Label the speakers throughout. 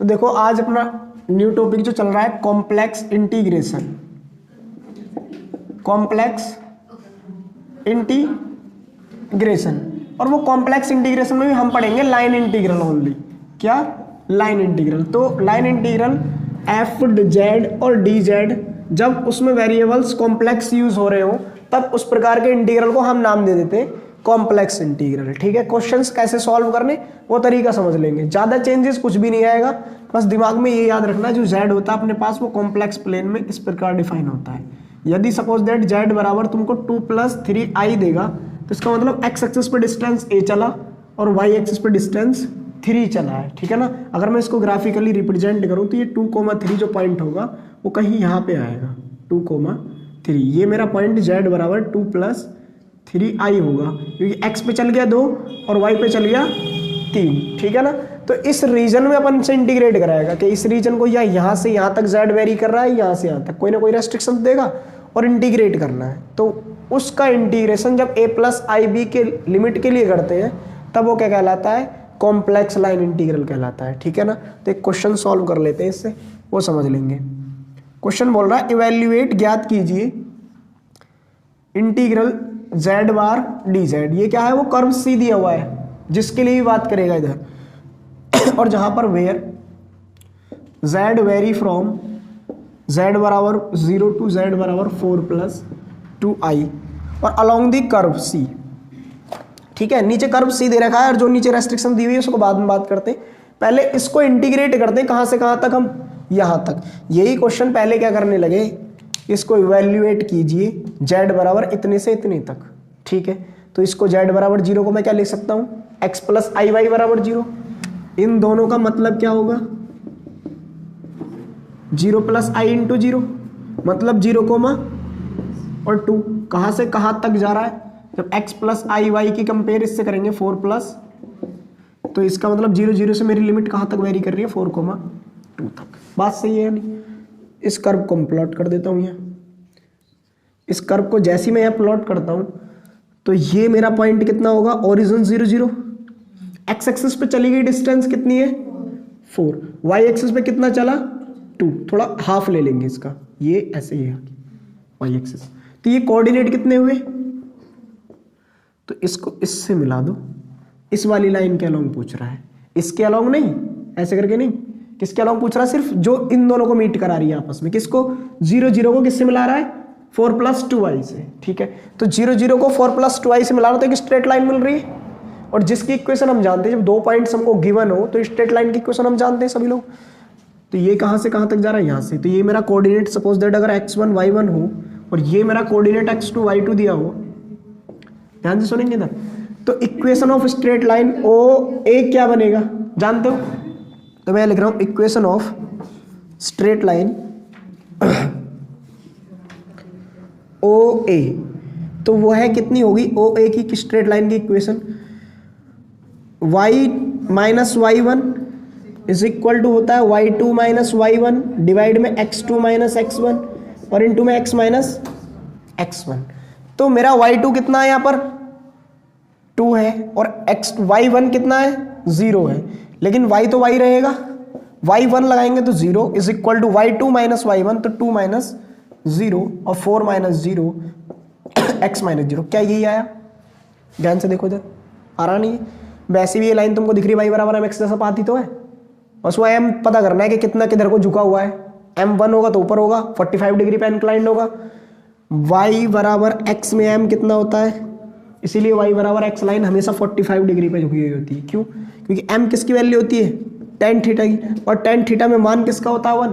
Speaker 1: तो देखो आज अपना न्यू टॉपिक जो चल रहा है कॉम्प्लेक्स इंटीग्रेशन, कॉम्प्लेक्स इंटीग्रेशन। और वो कॉम्प्लेक्स इंटीग्रेशन में भी हम पढ़ेंगे लाइन इंटीग्रल ओनली। क्या? Line integral. तो लाइन इंटीग्रल एफ जेड और डी जेड, जब उसमें वेरिएबल्स कॉम्प्लेक्स यूज हो रहे हो तब उस प्रकार के इंटीग्रल को हम नाम दे देते हैं कॉम्प्लेक्स इंटीग्रल। ठीक है, क्वेश्चंस कैसे सॉल्व करने वो तरीका समझ लेंगे, ज्यादा चेंजेस कुछ भी नहीं आएगा। बस दिमाग में ये याद रखना जो जेड होता है अपने पास वो कॉम्प्लेक्स प्लेन में इस प्रकार डिफाइन होता है। यदि सपोज दैट जेड बराबर तुमको 2 + 3i देगा तो इसका मतलब एक्स एक्सिस पे डिस्टेंस a चला और वाई एक्सिस पे डिस्टेंस 3 चला है। ठीक है ना। अगर मैं इसको ग्राफिकली रिप्रेजेंट करूं तो ये 2,3 जो पॉइंट होगा वो कहीं यहाँ पे आएगा 2,3। ये मेरा पॉइंट z बराबर 2 + 3i होगा क्योंकि x पे चल गया 2 और y पे चल गया 3। ठीक है ना। तो इस रीजन में अपन से इंटीग्रेट कराएगा कि इस रीजन को या यहाँ से यहाँ तक z वेरी कर रहा है, यहाँ से यहाँ तक कोई ना कोई रेस्ट्रिक्शन देगा और इंटीग्रेट करना है। तो उसका इंटीग्रेशन जब a + ib के लिमिट के लिए करते हैं तब वो क्या कहलाता है? कॉम्प्लेक्स लाइन इंटीग्रल कहलाता है। ठीक है ना। तो एक क्वेश्चन सॉल्व कर लेते हैं, इससे वो समझ लेंगे। क्वेश्चन बोल रहा है इवैल्यूएट, ज्ञात कीजिए इंटीग्रल z बार dz। ये क्या है? वो कर्व सी दिया हुआ है जिसके लिए भी बात करेगा इधर और जहां पर where z vary from z बराबर 0 to z बराबर 4 + 2i और अलोंग दी कर्व c। ठीक है, नीचे कर्व सी दे रखा है और जो नीचे रेस्ट्रिक्शन दी हुई है उसको बाद में बात करते हैं। पहले इसको इंटीग्रेट करते हैं, कहां से कहां तक? हम यहां तक। यही क्वेश्चन पहले क्या करने लगे, इसको इवैल्यूएट कीजिए z बराबर इतने से इतने तक। ठीक है, तो इसको z बराबर 0 को मैं क्या लिख सकता हूं? x + iy बराबर 0। इन दोनों का मतलब क्या होगा? 0 + i × 0 मतलब 0, और 2 कहां से कहां तक जा रहा है? जब x + iy की कंपेयर इससे करेंगे 4 +, तो इसका मतलब 0 0 से मेरी लिमिट कहां तक वेरी कर रही है? 4,2 तक। बात सही है या नहीं? इस कर्व को प्लॉट कर देता हूं यहाँ। इस कर्व को जैसे मैं यहाँ प्लॉट करता हूं तो ये मेरा पॉइंट कितना होगा? ओरिजिन 0 0, एक्स एक्सिस पे चली गई डिस्टेंस कितनी है? 4, वाई एक्सिस पे कितना चला? 2, थोड़ा हाफ ले लेंगे इसका, ये ऐसे ही है वाई एक्सिस। तो ये कोऑर्डिनेट कितने हुए? तो इसको इससे मिला दो। इस वाली लाइन के अलोंग पूछ रहा है, इसके अलोंग नहीं, ऐसे करके नहीं। किसके अलोंग पूछ रहा है? सिर्फ जो इन दोनों को मीट करा रही है आपस में। किसको? 0 0 को किससे मिला रहा है? 4 + 2i से। ठीक है, तो 0 0 को 4 + 2i से मिला रहा तो एक स्ट्रेट लाइन मिल रही है। और जिसकी इक्वेशन हम जानते हैं, जब 2 पॉइंट्स हमको गिवन हो तो स्ट्रेट लाइन की इक्वेशन हम जानते हैं सभी लोग। तो ये कहां से कहां तक जा रहा है? यहां से। तो ये मेरा कोऑर्डिनेट सपोज दैट अगर x1 y1 हो और ये मेरा कोऑर्डिनेट x2 y2 दिया हो, ध्यान से सुनेंगे इधर। तो equation of straight line OA क्या बनेगा? जानते हो? तो मैं लिख रहा हूं equation of straight line OA। तो वो है कितनी होगी OA की स्ट्रेट लाइन की इक्वेशन? y - y1 = होता है y2 - y1 डिवाइड में x2 - x1 और इनटू में x - x1। तो मेरा y2 कितना है? यहाँ पर 2 है और y1 कितना है? 0 है, लेकिन y तो y रहेगा। y1 लगाएंगे तो 0 = y2 - y1, तो 2 - 0 और 4 - 0 x - 0। क्या यही आया? ध्यान से देखो इधर, आ रहा नहीं है? वैसे भी ये लाइन तुमको दिख रही है y बराबर mx जैसा पाती तो है। बस वो m पता करना है कि कितना किधर को झुका हुआ है। m1 होगा तो ऊपर होगा, 45 डिग्री पे इंक्लाइंड होगा। y बराबर x में m कितना होता है? इसीलिए y बराबर x लाइन हमेशा 45 डिग्री पे झुकी हुई होती है। क्यों? क्योंकि m किसकी वैल्यू होती है? tan थीटा की, और tan थीटा में मान किसका होता है?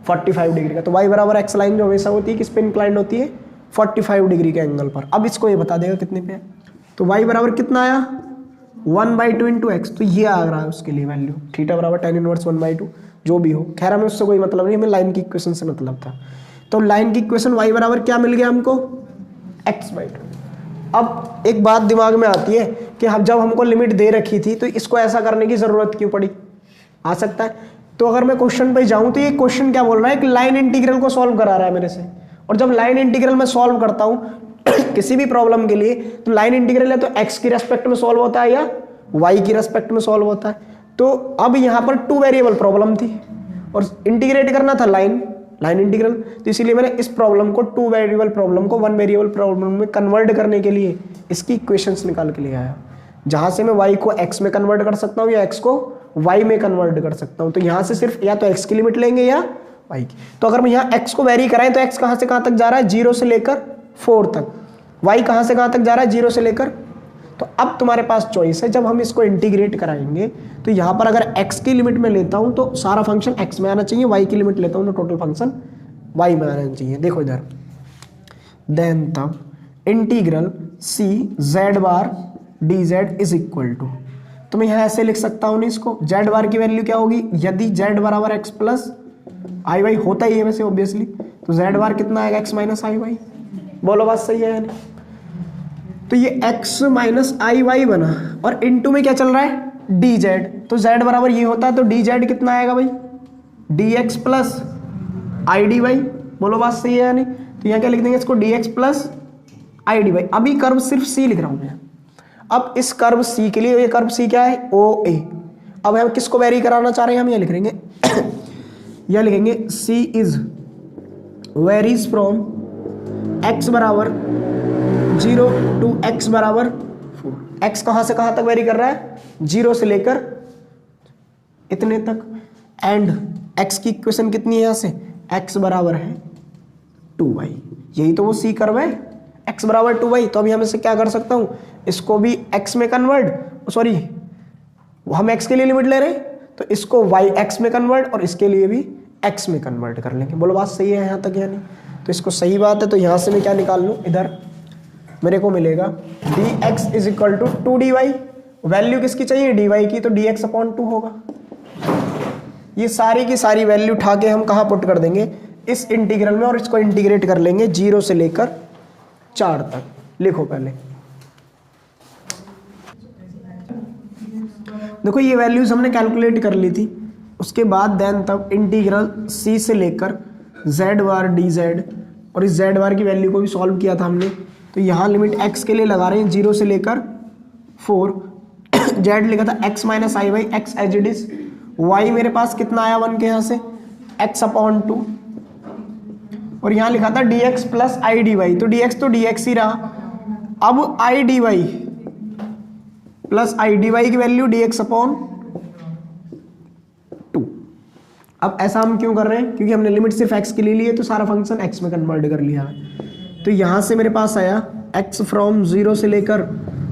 Speaker 1: 45 डिग्री का। तो y बराबर x लाइन जो हमेशा होती है किस पे इंक्लाइंड होती है? 45 डिग्री के एंगल पर। अब इसको ये बता देगा कितने पे है। तो y बराबर कितना आया? 1/2 × x। तो ये आ रहा है उसके लिए वैल्यू, थीटा बराबर tan इनवर्स 1/2 जो भी हो। खैर हमें उससे कोई मतलब नहीं, हमें लाइन की इक्वेशन से मतलब था। तो लाइन की इक्वेशन y बराबर क्या मिल गया हमको? x/2। अब एक बात दिमाग में आती है कि हम जब हमको लिमिट दे रखी थी तो इसको ऐसा करने की जरूरत क्यों पड़ी? आ सकता है। तो अगर मैं क्वेश्चन पे जाऊं तो ये क्वेश्चन क्या बोल रहा है? कि लाइन इंटीग्रल को सॉल्व करा रहा है मेरे से, और जब लाइन इंटीग्रल में सॉल्व करता हूं किसी भी प्रॉब्लम के लिए तो लाइन इंटीग्रल है तो x की रेस्पेक्ट में सॉल्व होता है या y की रेस्पेक्ट में सॉल्व होता है। तो अब यहाँ पर 2 वेरिएबल प्रॉब्लम थी और इंटीग्रेट करना था लाइन इंटीग्रल, तो इसीलिए मैंने इस प्रॉब्लम को 2 वेरिएबल प्रॉब्लम को 1 वेरिएबल प्रॉब्लम में कन्वर्ट करने के लिए इसकी इक्वेशंस निकाल के ले आया, जहां से मैं y को x में कन्वर्ट कर सकता हूँ या x को y में कन्वर्ट कर सकता हूँ। तो यहाँ से सिर्फ या तो x की लिमिट लेंगे या y की। तो अगर मैं यहाँ x को वेरी कराएं तो x कहाँ से कहाँ तक जा रहा है, 0 से लेकर 4 तक। y कहाँ से कहाँ तक जा रहा है, 0 से लेकर। तो अब तुम्हारे पास चॉइस है, जब हम इसको इंटीग्रेट कराएंगे तो यहाँ पर अगर x की लिमिट में लेता हूँ तो सारा फंक्शन x में आना चाहिए, y की लिमिट लेता हूँ तो टोटल फंक्शन y में आना चाहिए। देखो इधर, देन तब integral c z bar dz is equal to, तो मैं यहाँ ऐसे लिख सकता हूँ इसको, z बार की वैल्यू क्या होगी, यदि z बराबर x प्लस आई वाई होता ही है वैसे ऑब्वियसली, तो z बार कितना आएगा, x माइनस आई वाई। बोलो बात सही है यानी। तो ये x माइनस आई वाई बना और इनटू में क्या चल रहा है, dz, तो z बराबर ये होता है, तो dz कितना आएगा भाई, dx plus i d y. बोलो बात सही है यानी। तो यहाँ क्या लिख देंगे इसको, dx plus i d y. अभी कर्व सिर्फ c लिख रहा हूँ मैं। अब इस कर्व c के लिए, ये कर्व c क्या है, ओ ए। अब हम किसको वेरी कराना चाह रहे हैं, हम ये लिख लेंगे यह लिखेंगे c is varies from x बराबर 0 टू x बराबर 4। x कहाँ से कहाँ तक वेरी कर रहा है, 0 से लेकर इतने तक। एंड x की इक्वेशन कितनी है यहाँ से, x बराबर है 2y, यही तो वो c कर्व है, x बराबर 2y। तो अभी हम इसे क्या कर सकता हूँ, इसको भी x में कन्वर्ट, सॉरी हम x के लिए लिमिट ले रहे हैं तो इसको y x में कन्वर्ट और इसके लिए भी x में कन्वर्ट कर लेंगे। बोलो बात सही है यहाँ तक यानी। तो इसको सही बात है, तो यहाँ से मैं क्या निकाल लूँ, इधर मेरे को मिलेगा dx is equal to 2dy। Value किसकी चाहिए, dy की, तो dx अपॉन 2 होगा। ये सारी की सारी वैल्यू उठा के हम कहाँ पुट कर देंगे, इस इंटीग्रल में, और इसको इंटीग्रेट कर लेंगे 0 से लेकर 4 तक। लिखो पहले, देखो ये वैल्यूज हमने कैलकुलेट कर ली थी। उसके बाद देन तब इंटीग्रल c से लेकर z बार dz, और इस z बार की वैल्यू को भी सॉल्व किया था हमने। तो यहाँ लिमिट x के लिए लगा रहे हैं 0 से लेकर 4, z लिखा था x minus i y, x as it is, y मेरे पास कितना आया 1 के यहाँ से, x अपॉन 2, और यहाँ लिखा था dx plus i d y, तो dx ही रहा। अब i d y plus i d y की वैल्यू dx अपॉन 2। अब ऐसा हम क्यों कर रहे हैं, क्योंकि हमने लिमिट सिर्फ x के लिए ली है, तो सारा फंक्शन x में कन्वर्ट कर लिया है। तो यहाँ से मेरे पास आया x फ्रॉम 0 से लेकर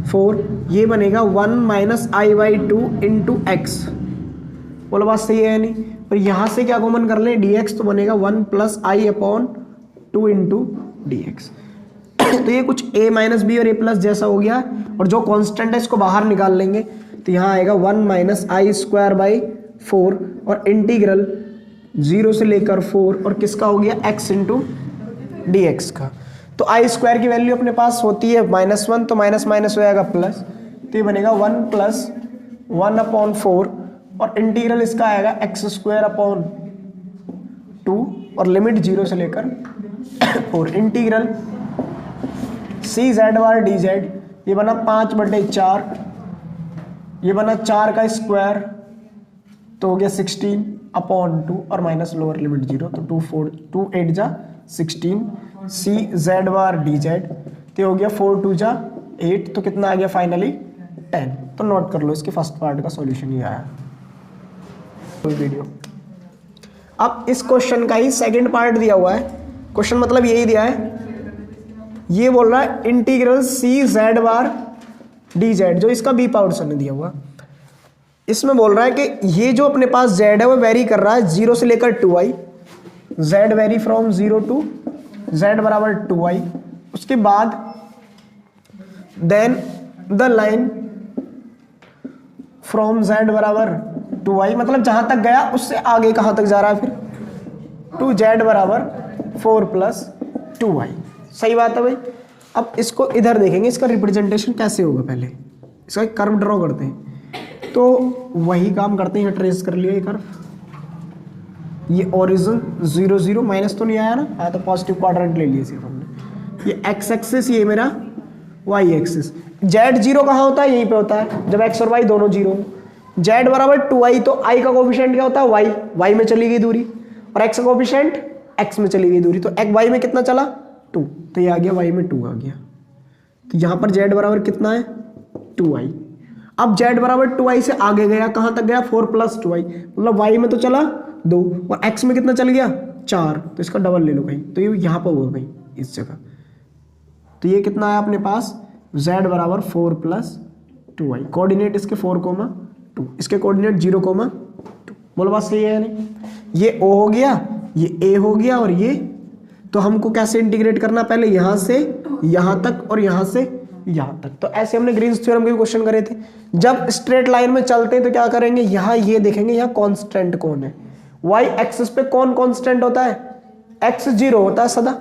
Speaker 1: 4, ये बनेगा 1 minus i Y 2 into x. बोलो बात सही है यानी। और यहाँ से क्या कॉमन कर लें, dx, तो बनेगा 1 प्लस आई अपॉन 2 इंटू डी एक्स। तो ये कुछ a माइनस बी और a प्लस जैसा हो गया, और जो कांस्टेंट है इसको बाहर निकाल लेंगे, तो यहाँ आएगा 1 माइनस आई स्क्वायर बाई 4, और इंटीग्रल 0 से लेकर 4, और किसका हो गया, x इंटू डी एक्स का। तो आई स्क्वायर की वैल्यू अपने पास होती है -1, तो माइनस माइनस हो जाएगा प्लस, तो ये बनेगा 1 प्लस 1 अपॉन 4, और इंटीग्रल इसका आएगा x स्क्वायर अपॉन 2, और लिमिट 0 से लेकर 4। इंटीग्रल c z बार डी जेड, ये बना 5/4, ये बना 4 का स्क्वायर, तो हो गया 16 अपॉन 2, और माइनस लोअर लिमिट 0, तो 2 8 जा 16, c z बार डी जेड, तो हो गया 4 2 जा 8, तो कितना आ गया फाइनली 10। तो नोट कर लो, इसके फर्स्ट पार्ट का सॉल्यूशन ये आया वीडियो। अब इस क्वेश्चन का ही सेकंड पार्ट दिया हुआ है, क्वेश्चन मतलब यही दिया है, ये बोल रहा है इंटीग्रल c z बार डी जेड, जो इसका b पावर ने दिया हुआ, इसमें बोल रहा है कि ये जो अपने पास z है वो वेरी कर रहा है 0 से लेकर 2i, z vary from 0 to z बराबर 2i। उसके बाद then the line from z बराबर 2i, मतलब जहां तक गया उससे आगे कहां तक जा रहा है, फिर टू z बराबर 4 प्लस 2i। सही बात है भाई। अब इसको इधर देखेंगे, इसका रिप्रेजेंटेशन कैसे होगा, पहले इसका एक कर्व ड्रॉ करते हैं। तो वही काम करते हैं, ट्रेस कर लिया ये कर्व, ये ओरिजिन 0 0, माइनस तो नहीं आया ना, आया तो पॉजिटिव क्वाड्रेंट ले लिए सिर्फ हमने। ये x एक्सिस, ये मेरा y एक्सिस, z 0 कहाँ होता है, यहीं पे होता है जब x और y दोनों 0 हो। z बराबर 2i, तो i का कोफिशिएंट क्या होता है y, y में चली गई दूरी, और x का कोफिशिएंट x में चली गई दूरी, तो y में कितना चला 2, तो ये आ गया y में 2 आ गया। तो यहाँ पर z बराबर कितना है 2i। अब z बराबर 2i से आगे गया, कहाँ तक गया 4 + 2i, मतलब y में तो चला 2 और x में कितना चल गया 4, तो इसका डबल ले लो भाई, तो ये यहाँ पर हुआ भाई इस जगह। तो ये कितना है अपने पास z बराबर 4 + 2i, कोऑर्डिनेट इसके 4,2, इसके कोऑर्डिनेट 0,2। बोलो बात सही है नहीं? ये o हो गया, ये a हो गया, और ये तो हमको कैसे इंटीग्रेट करना, पहले यहाँ से यहाँ तक और यहाँ से यहाँ तक। तो ऐसे हमने ग्रीन्स थ्योरम के क्वेश्चन करे थे। जब स्ट्रेट लाइन में चलते हैं तो क्या करेंगे, यहाँ ये देखेंगे यहाँ कांस्टेंट कौन है, y एक्सिस पे कौन कांस्टेंट होता है, x 0 होता है सदा,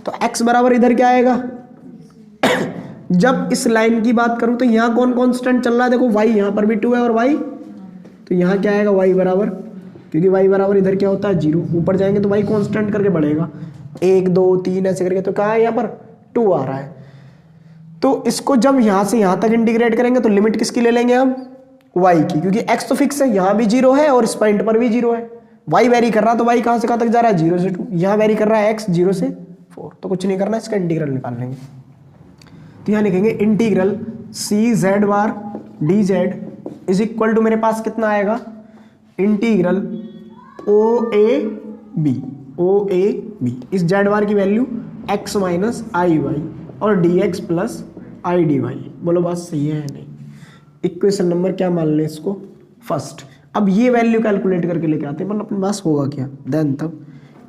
Speaker 1: तो x बराबर इधर क्या आएगा जब इस लाइन की बात करूं तो यहाँ कौन कांस्टेंट चल रहा है, देखो y यहाँ पर भी 2 है और y, तो यहाँ क्या आएगा y बराबर, क्योंकि y बराबर इधर क्या होता है 0, ऊपर जाएंगे तो y कांस्टेंट करके बढ़ेगा 1 2 3 ऐसे करके, तो कहाँ है यहाँ पर 2 आ रहा है। तो इसको जब यहाँ से यहाँ तक इंटीग्रेट करेंगे तो लिमिट किसकी ले लेंगे हम, y की, क्योंकि x तो फिक्स है, यहाँ भी 0 है और इस पॉइंट पर भी 0 है, y वेरी कर रहा है, तो y कहाँ से कहाँ तक जा रहा है 0 से 2, यहाँ वेरी कर रहा है x 0 से 4, तो कुछ नहीं करना, इसका इंटीग्रल निकाल लेंगे। तो यहाँ लिखेंगे integral c z bar d z is equal to, मेरे पास कितना आएगा, इंटीग्रल ओ ए बी, इस जेड बार की value x minus i y और d x plus i d y. बोलो बात सही है या नहीं? इक्वेशन नंबर क्या मान लें इसको, फर्स्ट। अब ये वैल्यू कैलकुलेट करके लेके आते हैं, मतलब अपने पास होगा क्या, देन तब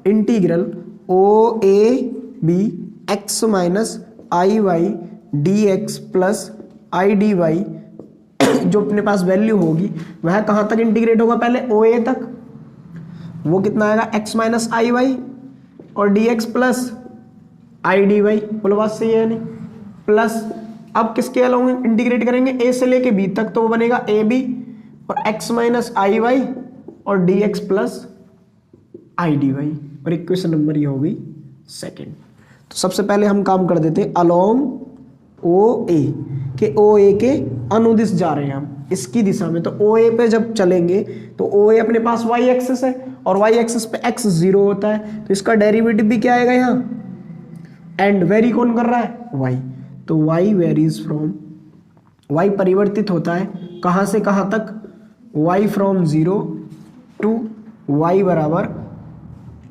Speaker 1: integral o a b x minus i y d x plus i d y, जो अपने पास वैल्यू होगी वह कहाँ तक इंटीग्रेट होगा, पहले ओ ए तक, वो कितना आएगा x माइनस आई वाई और d x plus i d y. बोलो बात सही है नहीं? प्लस अब किसके अलोंग इंटीग्रेट करेंगे, a से लेके b तक, तो वो बनेगा ए बी और x माइनस आई वाई और d x plus i d y, और इक्वेशन नंबर ये हो गई सेकेंड। तो सबसे पहले हम काम कर देते हैं अलोंग ओ ए के, ओ ए के अनुदिश जा रहे हैं हम इसकी दिशा में, तो ओ ए पे जब चलेंगे तो ओ ए अपने पास y एक्सिस है और y एक्सिस पे x 0 होता है, तो इसका डेरिवेटिव भी क्या आएगा यहाँ, एंड वेरी कौन कर रहा है y, तो y वेरीज फ्रॉम, y परिवर्तित होता है कहाँ से कहाँ तक, y फ्रॉम 0 टू y बराबर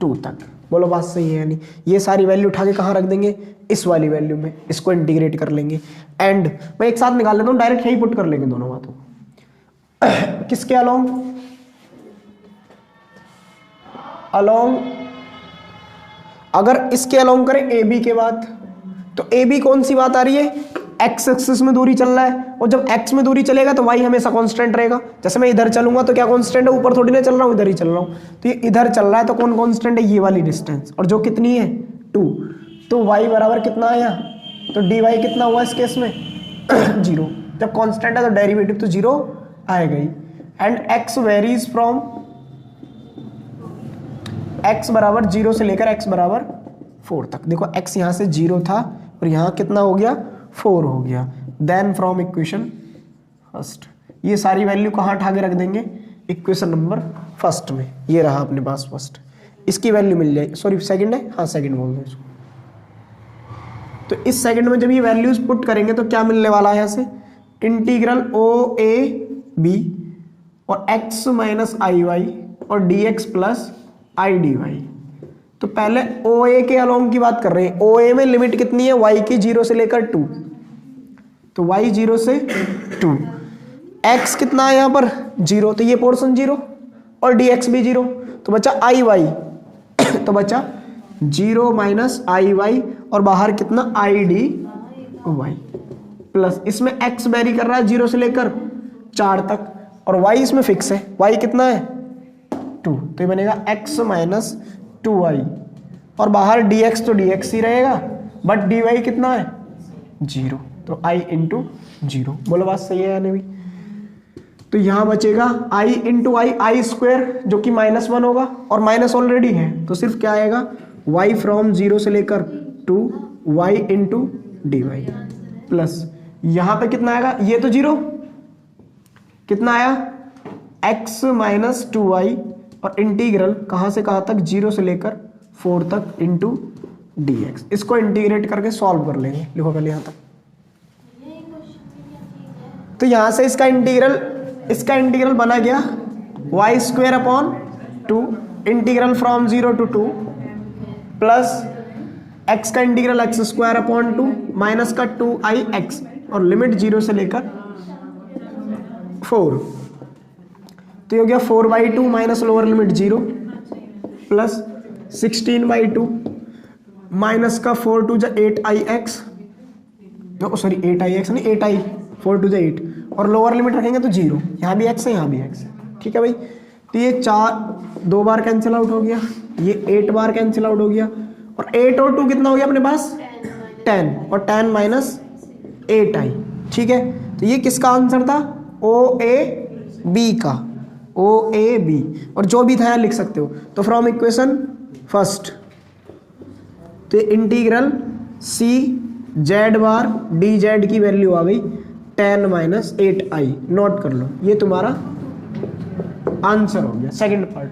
Speaker 1: 2 तक। बोलो बात सही है नहीं? ये सारी वैल्यू उठा के कहाँ रख देंगे, इस वाली वैल्यू में, इसको इंटीग्रेट कर लेंगे, एंड मैं एक साथ निकाल लेता हूँ, डायरेक्ट यही पुट कर लेंगे दोनों बातों किसके अलोंग, अलोंग, अगर इसके अलोंग करें ए बी के बाद, तो ए बी कौन सी बात आ रही है, एक्स एक्सिस में दूरी चल रहा है, और जब एक्स में दूरी चलेगा तो वाई हमेशा कांस्टेंट रहेगा। जैसे मैं इधर चलूंगा तो क्या कांस्टेंट है, ऊपर थोड़ी ना चल रहा हूँ, इधर ही चल रहा हूँ, तो ये इधर चल रहा है तो कौन कांस्टेंट है, ये वाली डिस्टेंस, और जो कितनी है 2, तो y बराबर कितना आया, तो dy कितना हुआ इस केस में 0, जब कांस्टेंट है तो डेरिवेटिव तो 0 आएगा ही, and x varies from x बराबर 0 से लेकर x बराबर 4 तक। देखो x यहाँ से 0 था और यहाँ कितना हो गया 4 हो गया, देन फ्रॉम इक्वेशन फर्स्ट, ये सारी वैल्यू कहाँ उठा के रख देंगे, इक्वेशन नंबर फर्स्ट में, ये रहा अपने पास फर्स्ट, इसकी वैल्यू मिल जाएगी, सॉरी सेकंड है, हाँ सेकंड बोल दो इसको। तो इस सेकंड में जब ये वैल्यूज पुट करेंगे तो क्या मिलने वाला है, यहाँ से इंटीग्रल ओ ए बी और x माइनस आई वाई और d x plus i d y. तो पहले ओ ए के अलोंग की बात कर रहे हैं, ओ ए में लिमिट कितनी है y की 0 से लेकर 2, तो y 0 से 2, x कितना है यहाँ पर 0, तो ये पोर्शन 0 और dx भी 0, तो बचा आई वाई तो बचा 0 माइनस आई वाई और बाहर कितना आई डी वाई, प्लस इसमें x वेरी कर रहा है 0 से लेकर 4 तक और y इसमें फिक्स है, y कितना है 2, तो ये बनेगा x माइनस 2y और बाहर dx तो dx ही रहेगा, बट dy कितना है 0, तो i इंटू 0। बोलो बात सही है या नहीं? तो यहाँ बचेगा i इंटू आई स्क्वायर जो कि -1 होगा और माइनस ऑलरेडी है, तो सिर्फ क्या आएगा y फ्रॉम 0 से लेकर 2 y into d y, plus यहाँ पे कितना आएगा, ये तो 0, कितना आया x माइनस 2y और इंटीग्रल कहाँ से कहाँ तक, 0 से लेकर 4 तक इंटू dx। इसको इंटीग्रेट करके सॉल्व कर लेंगे। लिखो पहले यहाँ तक। तो यहाँ से इसका इंटीग्रल बना गया y square upon 2 integral from 0 to 2 plus x का integral x square upon 2 minus का 2i(x) और लिमिट 0 से लेकर 4। तो ये हो गया 4/2 minus lower limit 0 plus 16/2 minus का 4 to 8i(x), सॉरी 8i(x) नहीं 8i, 4 to 8 और लोअर लिमिट रखेंगे तो 0। यहाँ भी x है यहाँ भी x है, ठीक है भाई। तो ये 2 बार कैंसिल आउट हो गया, ये 8 बार कैंसिल आउट हो गया और 8 और 2 कितना हो गया अपने पास 10 और 10 माइनस 8i, ठीक है। तो ये किसका आंसर था, OAB का, OAB। और जो भी था यहाँ लिख सकते हो। तो फ्रॉम इक्वेशन फर्स्ट तो integral C Z bar dz की वैल्यू आ गई 10 माइनस 8i। नोट कर लो, ये तुम्हारा आंसर हो गया सेकंड पार्ट।